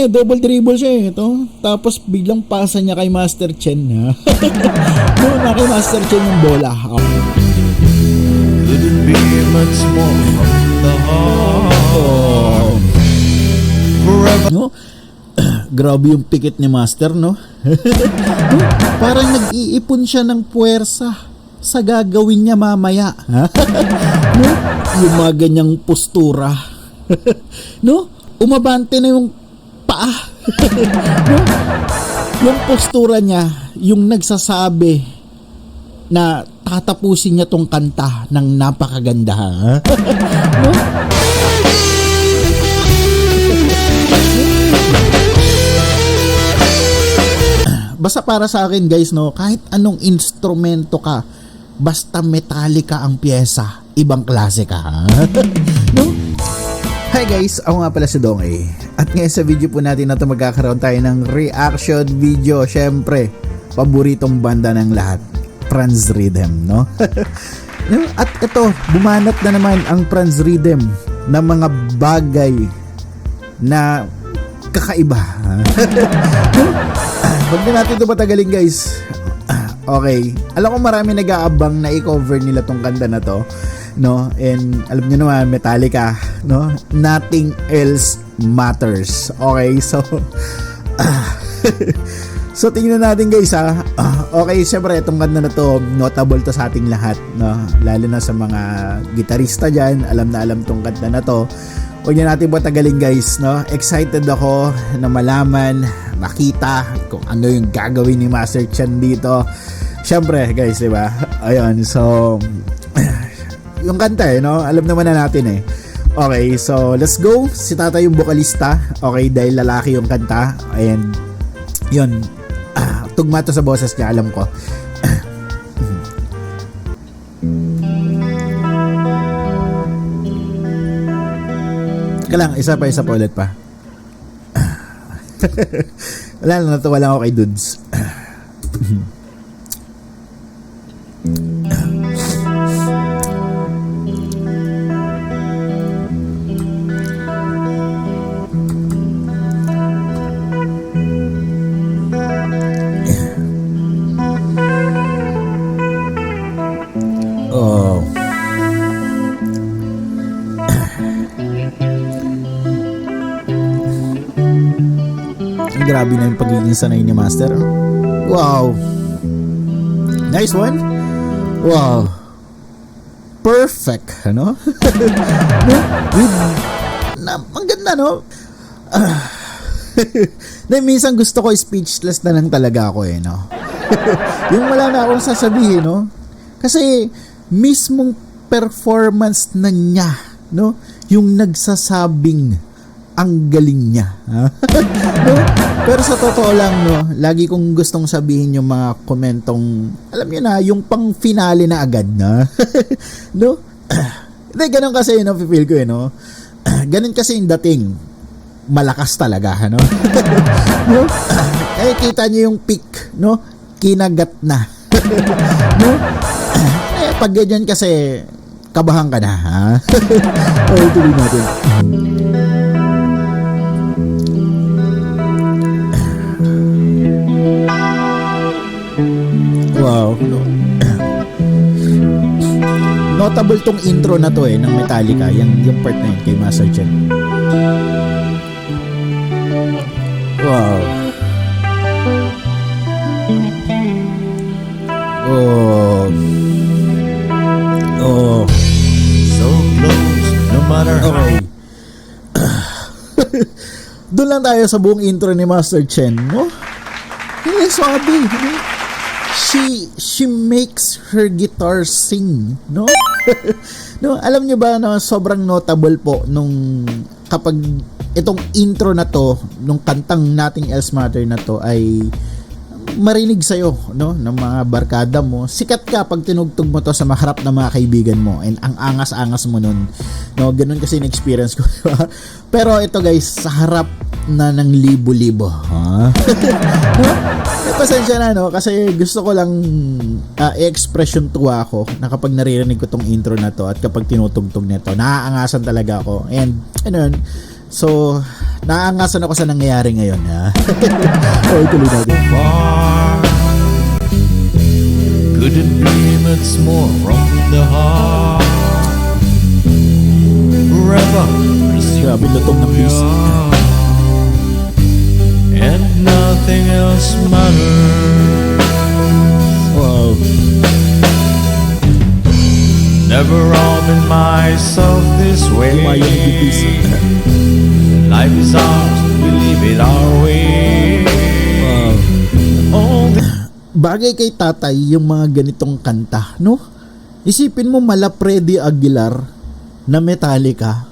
double dribble siya eh. Ito. Tapos biglang pasa niya kay Master Chen. Ha? Doon na kay Master Chen yung bola. Could it be much more from the heart? Forever. No? Grabe yung pikit ni Master, no? Parang nag-iipon siya ng puwersa sa gagawin niya mamaya. No? Yung mga ganyang postura. No? Umabante na yung paa. No? Yung postura niya, yung nagsasabi na tatapusin niya tong kanta ng napakaganda. No? Basta para sa akin guys, no, kahit anong instrumento ka, basta metallica ang pyesa, ibang klase ka. No? Hi guys, ako nga pala si Dongay. At ngayon sa video po natin na ito magkakaroon tayo ng reaction video. Syempre, paboritong banda ng lahat, Franz Rhythm, no? At ito, bumanat na naman ang Franz Rhythm ng mga bagay na kakaiba. Huwag na natin ito patagalin guys. Okay, alam ko marami nag-aabang na i-cover nila tong kanta na to, no? And alam niyo naman, Metallica, no? Nothing else matters. Okay, so so tingnan natin guys ha. Okay, syempre itong kanta na to, notable to sa ating lahat, no? Lalo na sa mga gitarista dyan, alam na alam tong kanta na to. Huwag na natin patagalin guys, no? Excited ako na malaman, makita kung ano yung gagawin ni Master Chen dito. Syempre guys, diba? Ayun, so yung kanta eh, no? Alam naman na natin eh. Okay, so let's go. Si Tata yung vokalista. Okay, dahil lalaki yung kanta. And yun, tugma to sa boses niya, alam ko. Lang, isa pa ulit pa. Wala lang, natuwa lang ako kay Dudes. Oh. Grabe na yung pagiging sanay ni Master. Wow. Nice one. Wow. Perfect, ano? No? Ang ganda, no? Na minsan gusto ko speechless na lang talaga ako eh, no? Yung wala na akong sasabihin, no? Kasi mismong performance na niya, no? Yung nagsasabing ang galing niya. No? Pero sa totoo lang, no, lagi kong gustong sabihin yung mga komentong, alam niyo na, yung pang finale na agad na. No? Hindi, ganun kasi, no, feel ko, no? Ganun kasi yung dating. Malakas talaga, no? No? Eh, kita niyo yung peak, no? Kinagat na. No? Eh, pag ganyan kasi, kabahan ka na, ha? Okay, tuloy natin. Wow. Notable tong intro na to eh ng Metallica, yung part na yun kay Master Chen. Wow. Oh. Oh. So close, no matter how. Okay. Doon lang tayo sa buong intro ni Master Chen, no? Hindi, sabi, she makes her guitar sing, no? No, alam niyo ba na sobrang notable po nung kapag itong intro na to, nung kantang Nothing Else Matter na to ay marinig sa'yo, no, ng mga barkada mo. Sikat ka pag tinugtog mo to sa maharap ng mga kaibigan mo, and ang angas-angas mo nun, no, ganun kasi yung experience ko. Pero ito guys, sa harap na ng libo-libo, ha? No? Pasensya na, no, kasi gusto ko lang i-express yung tuwa ko na kapag naririnig ko tong intro na to at kapag tinutugtog nito, naaangasan talaga ako. And ayun, So, naangasan ako sa nangyayari ngayon, ha? Okay, tuloy natin. Far couldn't be much more from the heart. Forever Grabe, lutong ng piece. and nothing else matters. Wow. Never robbing myself this way. Lumayo ng piece. Life is ours, we live it our way. All the Bagay kay tatay yung mga ganitong kanta, no? Isipin mo mala Freddy Aguilar na Metallica.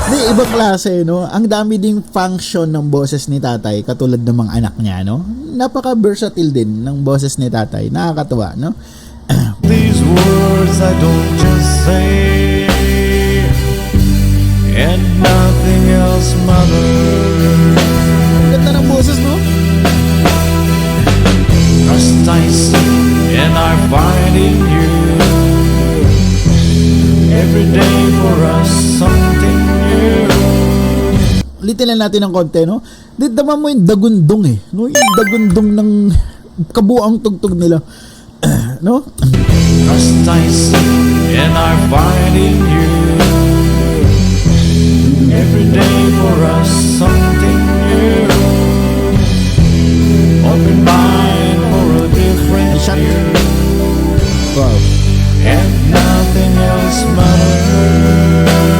Di ibang klase, no? Ang dami ding function ng boses ni tatay katulad ng mga anak niya, no? Napaka-versatile din ng boses ni tatay. Nakakatuwa, no? these words I don't just say, and nothing else matters. Ganda ng boses, no? Trust I see and I find in you. Every day for us something new. Ulitin lang natin ng konti, no? Dama mo yung dagundong, eh. No? Yung dagundong ng kabuang tugtog nila. No? Trust I see and I find in you. Every day for us something new. Open mind for a different Shot. year. Wow. And nothing else matters.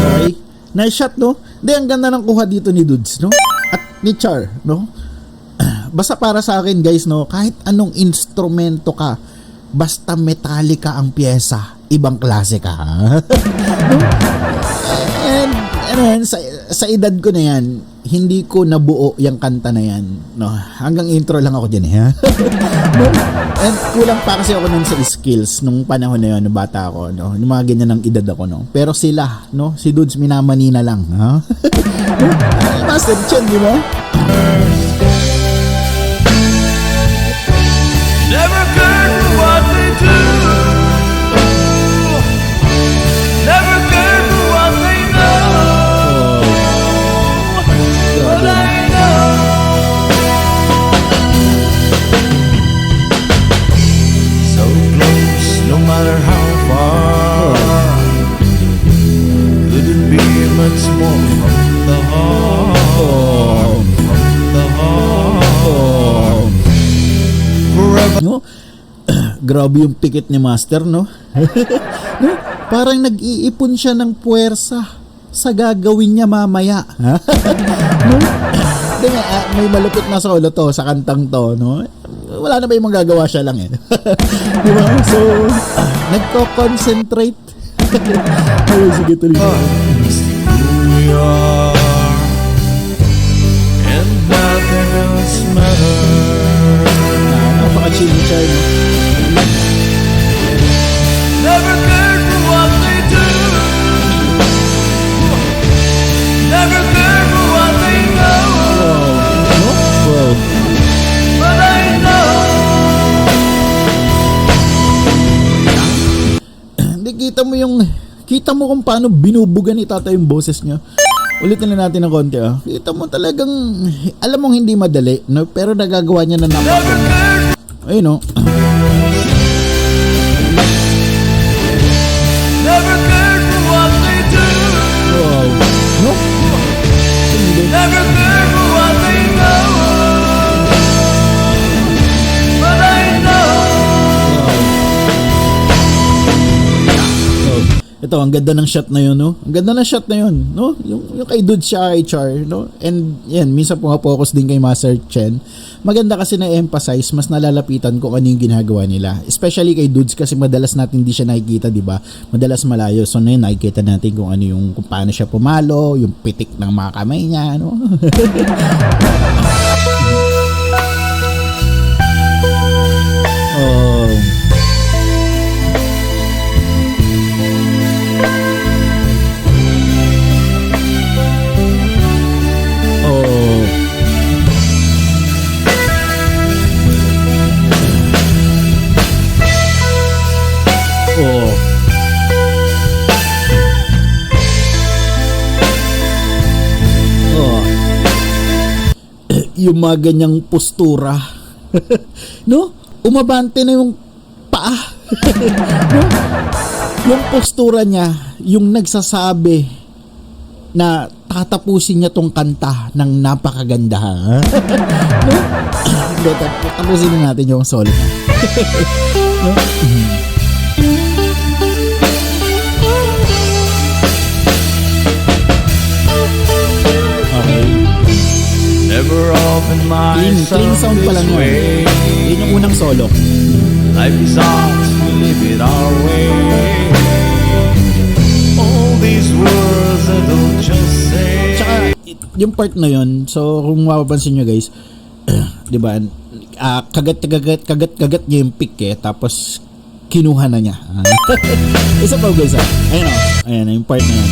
Okay. Nice shot, no? Hindi, ang ganda ng kuha dito ni Dudes, no? At ni Char, no? Basta para sa akin, guys, no? Kahit anong instrumento ka, basta Metallica ang pyesa, ibang klase ka, ha? No? And yan, sa edad ko na yan, hindi ko nabuo yung kanta na yan, no? Hanggang intro lang ako dyan, ha? No? And kulang pa kasi ako nun sa skills nung panahon na yun, nung bata ako, no? Yung mga ganyan ng edad ako, no? Pero sila, no? Si Dudes minamanina lang, ha? No? Master Chen, di ba? Never cared for what they do. Never cared for what they know. But I know so close, no matter how far. Couldn't be much more from the heart. From the heart. Forever. No? Grabe yung pikit ni Master, no? No? Parang nag-iipon siya ng puwersa sa gagawin niya mamaya. Ha? No? Di nga, may malupit na solo to sa kantang to, no? Wala na ba yung magagawa siya lang, eh? Di ba? So, nagko-concentrate. Ay, sige, tuloy. Who we are, and nothing else matters. Napaka-chinichar, no? Never cared for what they do. Never cared for what they know. No? Wow. But I know Hindi, kita mo kung paano binubuga ni tata yung boses niya. Ulitin na natin ng konti, ah. Kita mo talagang, alam mong hindi madali, no? Pero nagagawa niya na napaka. Ayun, no? never cared for what they do. Wow. No? Hindi. Never cared for what they know. But I know Oh. Ito, ang ganda ng shot na yun, no? Ang ganda ng shot na yun, no? Yung kay Dude siya, kay Char, no? And yan, minsan focus din kay Master Chen. Maganda kasi na-emphasize, mas nalalapitan ko ano yung ginagawa nila. Especially kay Dudes kasi madalas natin hindi siya nakikita, di ba? Madalas malayo. So na yun, nakikita natin kung ano yung, kung paano siya pumalo, yung pitik ng mga kamay niya, no? Oh. Oh. Oh. yung mga ganyang postura. No? Umabante na yung paa. No? Yung postura niya, yung nagsasabi na tatapusin niya tong kanta ng napakaganda. Ha? No? Hindi, tapusin na natin yung solo niya. No? Okay. Never open my Clean sound pa lang yun. Yun yung unang solo. Life is ours, we live it our way. All these words I don't just say. Tsaka, yung part na yun, so kung mapapansin nyo guys, di ba, kagat niya yung pick tapos kinuha na niya. Isa pa guys ayun ayun yung part na yun.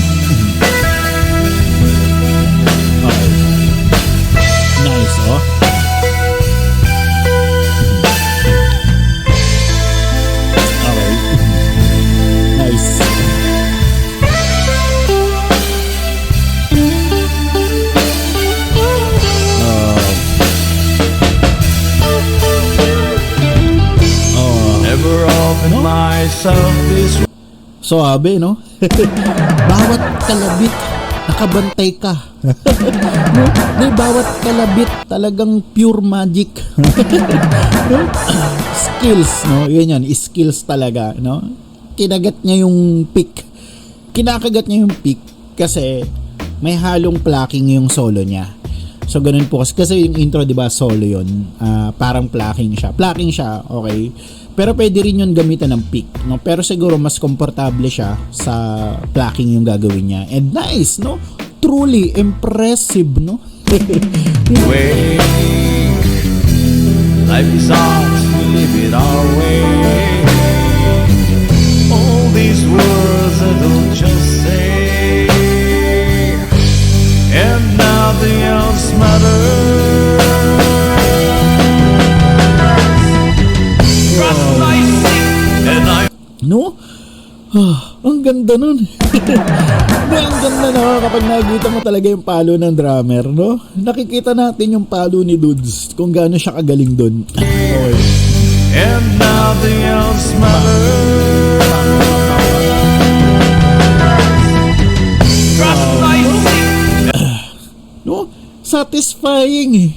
Okay. Nice, oh. Okay. Nice. Never open myself this way. So, abe, no? Bawat kalabit, nakabantay ka. No? Di, bawat kalabit, talagang pure magic. No? Skills, no? Yun yan, skills talaga, no? Kinagat niya yung pick. Kinakagat niya yung pick kasi may halong plucking yung solo niya. So, ganun po. Kasi yung intro, di ba, solo yun. Parang plucking siya, okay? Pero pwede rin yun gamitan ng pick, no? Pero siguro mas komportable siya sa plucking yung gagawin niya. And nice, no? Truly impressive, no? Way. Life is ours, we live it our way. All these words I don't just say, and nothing else matters. And I No? Ang ganda nun. Ang ganda na kapag nakikita mo talaga yung palo ng drummer, no? Nakikita natin yung palo ni Dudes kung gaano siya kagaling dun. Okay. and nothing else matters. Trust my No? Satisfying eh.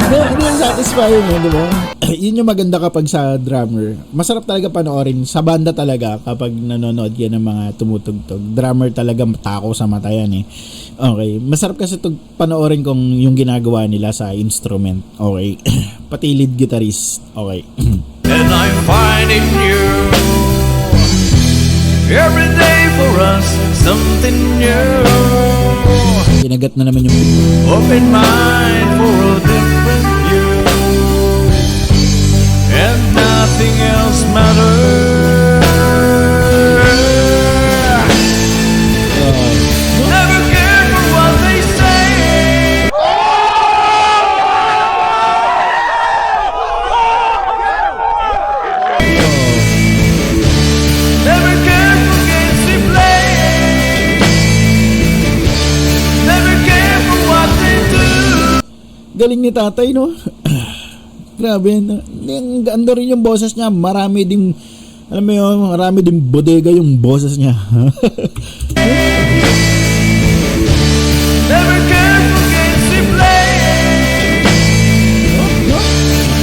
No, hindi yung satisfying eh, di ba? Yun yung maganda kapag sa drummer. Masarap talaga panoorin. Sa banda talaga kapag nanonood yan ng mga tumutugtog. Drummer talaga matako sa mata yan eh. Okay. Masarap kasi panoorin kung yung ginagawa nila sa instrument. Okay. Pati lead guitarist. Okay. And I'm finding you every day for us something new. Kinagat na naman yung Open mind for a different view, and nothing else matters. Never care for what they say. Never care for games we play. Never care for what they do. galing ni tatay, no? Grabe, no? Ang rin yung boses niya. Marami ding, alam mo yun, marami ding bodega yung boses niya. Never care for games we play.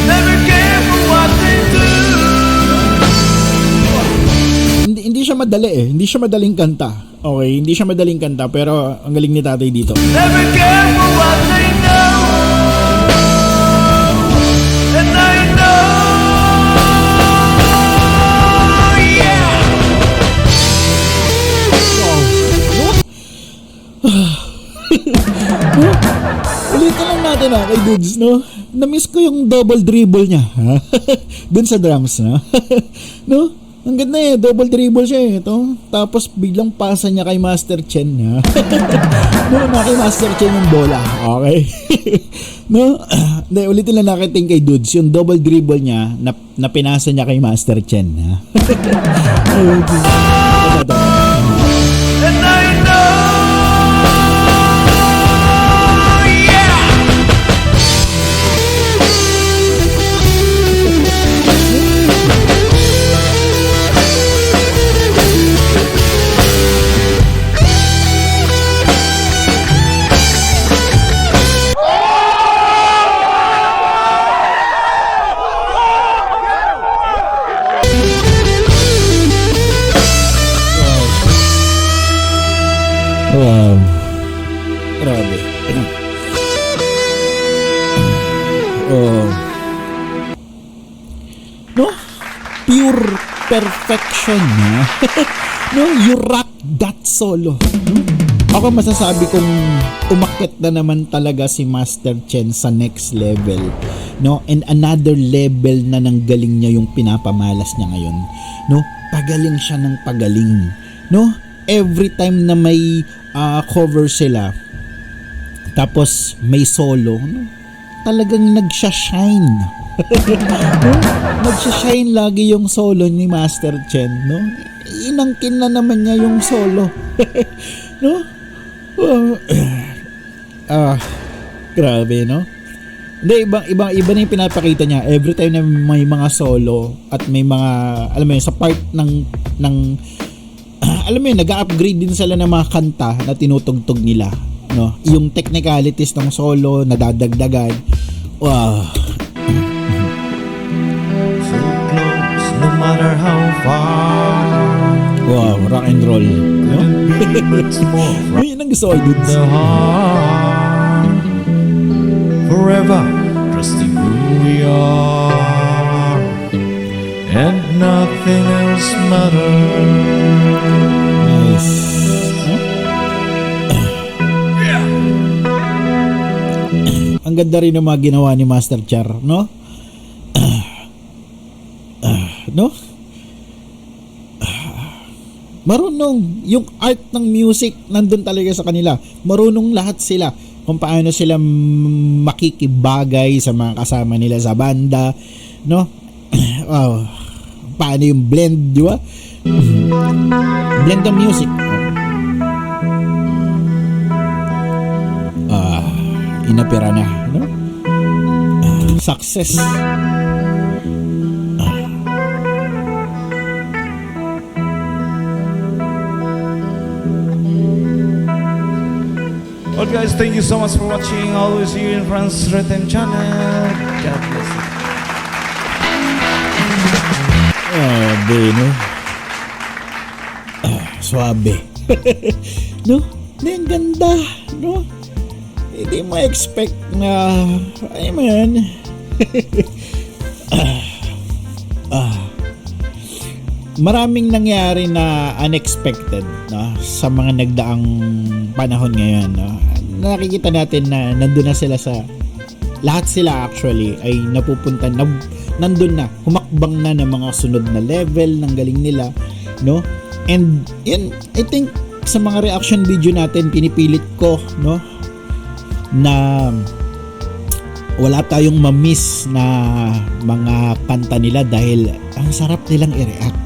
Never care for what they do. Hindi siya madali eh. Hindi siya madaling kanta. Okay, hindi siya madaling kanta pero ang galing ni tatay dito. Never care for what they know. And I know, yeah. Ulitin lang natin kay Dudes, no? Na-miss ko yung double dribble niya. Dun sa drums, no? No? Ang ganda eh, double dribble siya eh. Ito. Tapos biglang pasa niya kay Master Chen. No, na kay Master Chen yung bola. Okay? No? Hindi, ulitin lang natin kay Dudes. Yung double dribble niya, na pinasa niya kay Master Chen. And I know, yeah. no? Pure perfection na. No, you rock that solo. No? Ako masasabi kong umakyat na naman talaga si Master Chen sa next level, no? And another level na ng galing niya yung pinapamalas niya ngayon, no? Pagaling siya ng pagaling, no? Every time na may cover sila, tapos may solo, no? Talagang nagsha-shine. No? Nagsha-shine lagi yung solo ni Master Chen, no? Inangkin na naman niya yung solo. No? Grabe, no? Hindi, iba na yung pinapakita niya every time na may mga solo at may mga, alam mo yun, sa part ng alam mo yun, nag-upgrade din sila ng mga kanta na tinutugtog nila, no? Yung technicalities ng solo nadadagdagan. Wow. So close, no matter how far. Wow, rock and roll, no? It's more from Yun ang gusto ko dun. the heart. Forever trusting who we are, and nothing else matters. Nice. Huh? Ang ganda rin ng mga ginawa ni Master Char, no? No? Marunong yung art ng music nandun talaga sa kanila. Marunong lahat sila kung paano sila makikibagay sa mga kasama nila sa banda, no? Wow. Paano yung blend, di ba? Blend ng music. Inapira na, no? Success. Well guys, thank you so much for watching. Always here in Franz Rhythm Channel. God bless you. No? Suabe. No? Ang ganda, no? Hindi mo expect na, ay man. Maraming nangyari na unexpected, no? Sa mga nagdaang panahon ngayon, no? Nakikita natin na nandun na sila sa lahat sila actually ay napupunta na, nandun na, humakbang na ng mga sunod na level ng galing nila, no? And yun, I think sa mga reaction video natin pinipilit ko, no, na wala tayong ma-miss na mga kanta nila dahil ang sarap nilang i-react.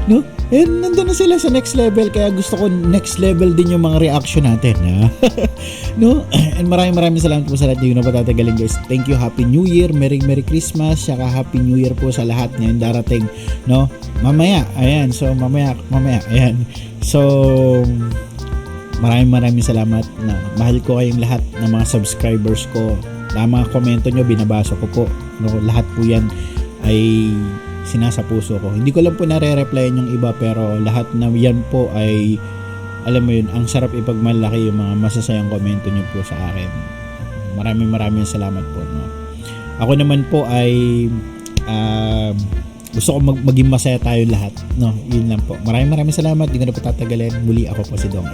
No? And nandun na sila sa next level, kaya gusto ko next level din yung mga reaction natin. No? And maraming salamat po sa lahat. Hindi ko na patatagalin, guys. Thank you. Happy New Year. Merry Christmas. Saka Happy New Year po sa lahat ngayon darating. No? Mamaya. Ayan. So mamaya. Ayan. So maraming salamat na mahal ko kayong lahat ng mga subscribers ko. Na mga komento nyo, binabasa ko po. No? Lahat po yan ay sinasa puso ko. Hindi ko lang po nare-replyan yung iba, pero lahat na yan po ay, alam mo yun, ang sarap ipagmalaki yung mga masasayang komento nyo po sa akin. Maraming salamat po. No? Ako naman po ay gusto ko maging masaya tayo lahat. No? Yun lang po. Maraming salamat. Hindi ko na po tatagalin. Muli ako po si Dong.